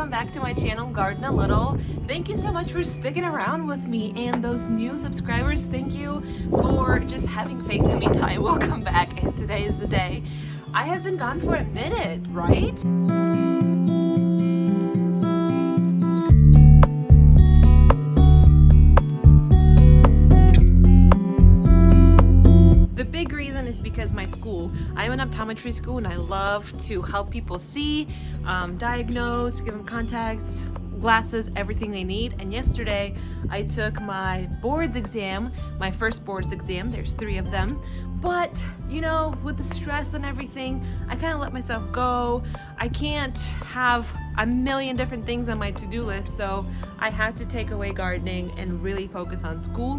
welcome back to my channel, Garden a Little. Thank you so much for sticking around with me, and those new subscribers, thank you for just having faith in me that I will come back, and today is the day. I have been gone for a minute, right? Because my school, I'm an optometry school and I love to help people see, diagnose, give them contacts, glasses, everything they need. And yesterday I took my boards exam, my first boards exam. There's 3 of them, but you know, with the stress and everything, I kind of let myself go. I can't have a million different things on my to-do list, so I had to take away gardening and really focus on school,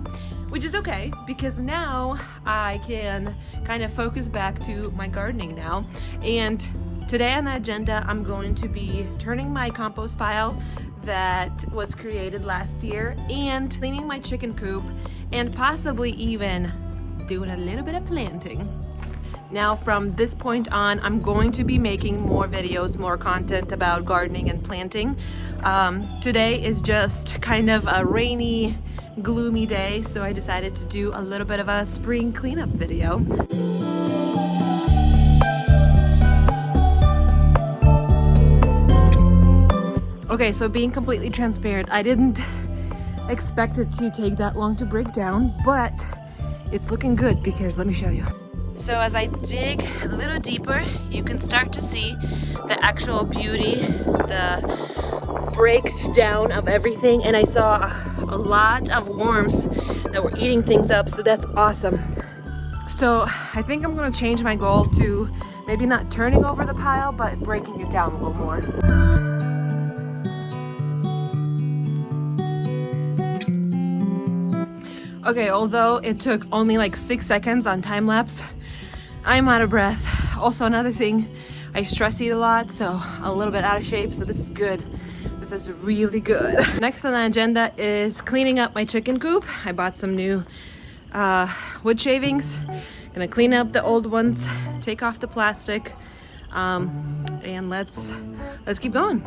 which is okay because now I can kind of focus back to my gardening now. And today on the agenda, I'm going to be turning my compost pile that was created last year and cleaning my chicken coop and possibly even doing a little bit of planting. Now from this point on, I'm going to be making more videos, more content about gardening and planting. Today is just kind of a rainy, gloomy day, so I decided to do a little bit of a spring cleanup video. Okay, so being completely transparent, I didn't expect it to take that long to break down, but it's looking good because let me show you. So as I dig a little deeper, you can start to see the actual beauty, the breaks down of everything, and I saw a lot of worms that were eating things up, so that's awesome. So I think I'm gonna change my goal to maybe not turning over the pile, but breaking it down a little more. Okay, although it took only like 6 seconds on time lapse, I'm out of breath. Also another thing, I stress eat a lot, so a little bit out of shape, so this is good. This is really good. Next on the agenda is cleaning up my chicken coop. I bought some new wood shavings. Gonna clean up the old ones, take off the plastic, and let's keep going.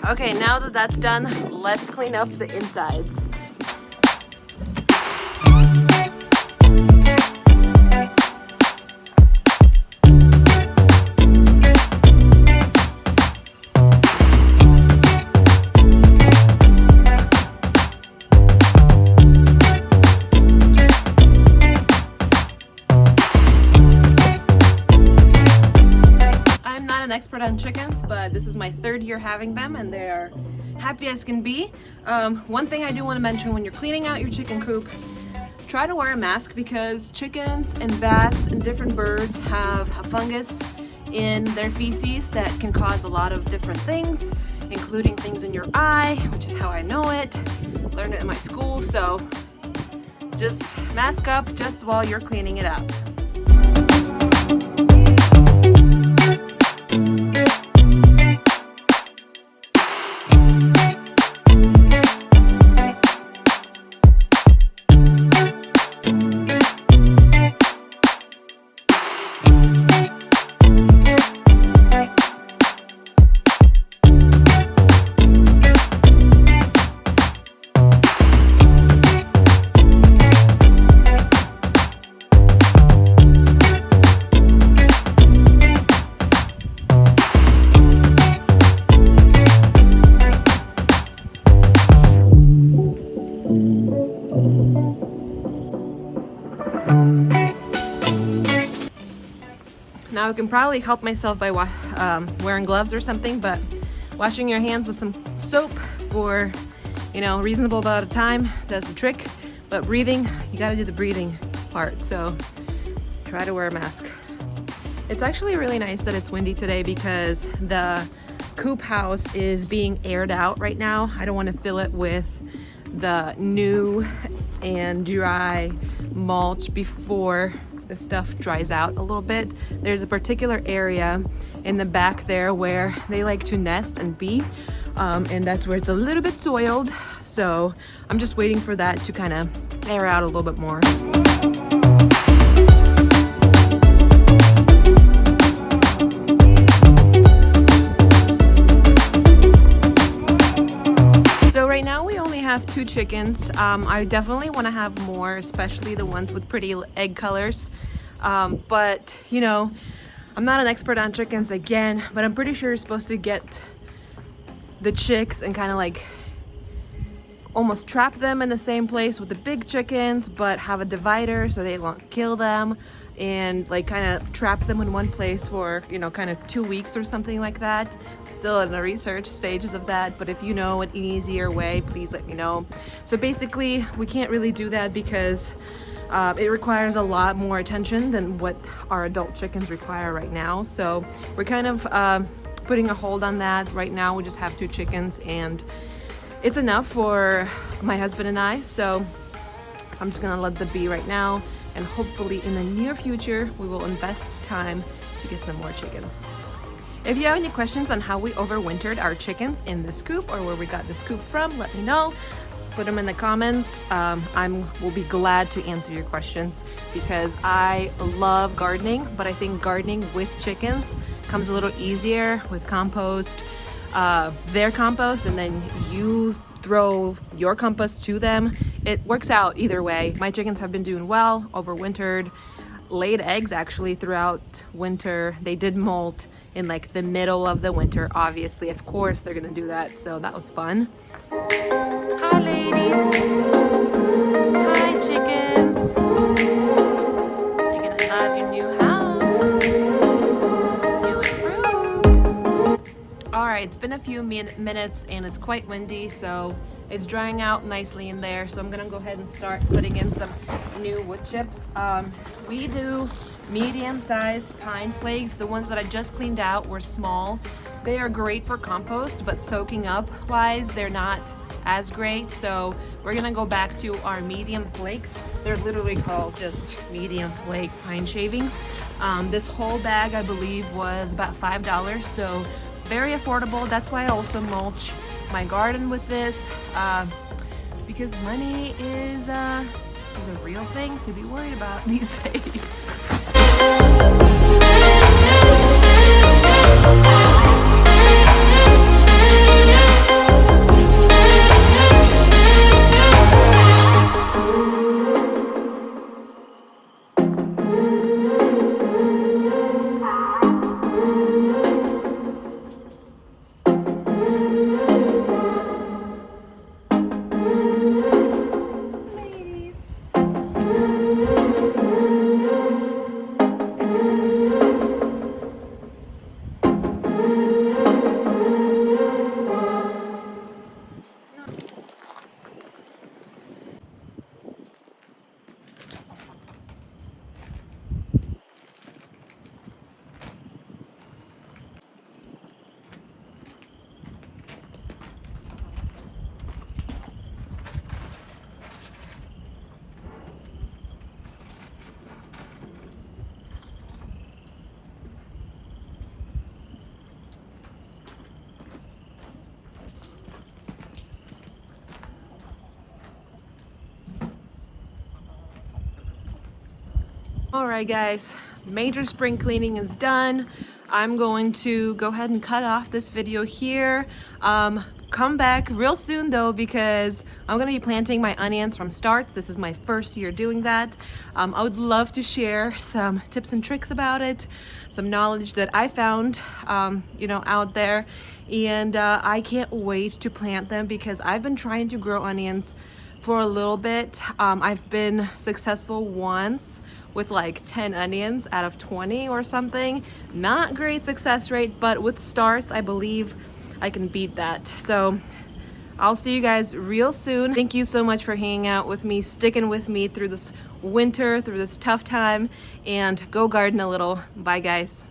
Okay, now that that's done, let's clean up the insides. Expert on chickens, but this is my 3rd year having them and they're happy as can be. One thing I do want to mention, when you're cleaning out your chicken coop, try to wear a mask because chickens and bats and different birds have a fungus in their feces that can cause a lot of different things, including things in your eye, which is how I know it. Learned it in my school, so just mask up just while you're cleaning it up. Now I can probably help myself by wearing gloves or something, but washing your hands with some soap for, you know, reasonable amount of time does the trick. But breathing, you gotta do the breathing part, so try to wear a mask. It's actually really nice that it's windy today because the coop house is being aired out right now. I don't want to fill it with the new and dry mulch before the stuff dries out a little bit. There's a particular area in the back there where they like to nest and be, and that's where it's a little bit soiled. So I'm just waiting for that to kind of air out a little bit more. So right now we only have 2 chickens. I definitely want to have more, especially the ones with pretty egg colors. But you know, I'm not an expert on chickens again, but I'm pretty sure you're supposed to get the chicks and kind of like almost trap them in the same place with the big chickens, but have a divider so they won't kill them, and like kind of trap them in one place for, you know, kind of 2 weeks or something like that. Still in the research stages of that, but if you know an easier way, please let me know. So basically we can't really do that because it requires a lot more attention than what our adult chickens require right now. So we're kind of putting a hold on that right now. We just have 2 chickens and it's enough for my husband and I. So I'm just gonna let them be right now, and hopefully in the near future we will invest time to get some more chickens. If you have any questions on how we overwintered our chickens in this coop or where we got this coop from, let me know. Put them in the comments. Will be glad to answer your questions because I love gardening, but I think gardening with chickens comes a little easier with compost, their compost, and then you throw your compost to them. It works out either way. My chickens have been doing well, overwintered, laid eggs actually throughout winter. They did molt in like the middle of the winter, obviously. Of course they're gonna do that, so that was fun. Hi ladies. Hi chickens. You're gonna love your new house. New improved. Alright, it's been a few minutes and it's quite windy, so it's drying out nicely in there. So I'm gonna go ahead and start putting in some new wood chips. We do medium-sized pine flakes. The ones that I just cleaned out were small. They are great for compost, but soaking up wise, they're not as great. So we're gonna go back to our medium flakes. They're literally called just medium flake pine shavings. This whole bag, I believe, was about $5, so very affordable. That's why I also mulch my garden with this, because money is a real thing to be worried about these days. Alright guys, major spring cleaning is done. I'm going to go ahead and cut off this video here. Come back real soon though, because I'm gonna be planting my onions from start. This is my first year doing that. I would love to share some tips and tricks about it, some knowledge that I found out there, and I can't wait to plant them because I've been trying to grow onions for a little bit. I've been successful once with like 10 onions out of 20 or something. Not great success rate, but with starts, I believe I can beat that. So I'll see you guys real soon. Thank you so much for hanging out with me, sticking with me through this winter, through this tough time, and go garden a little. Bye guys.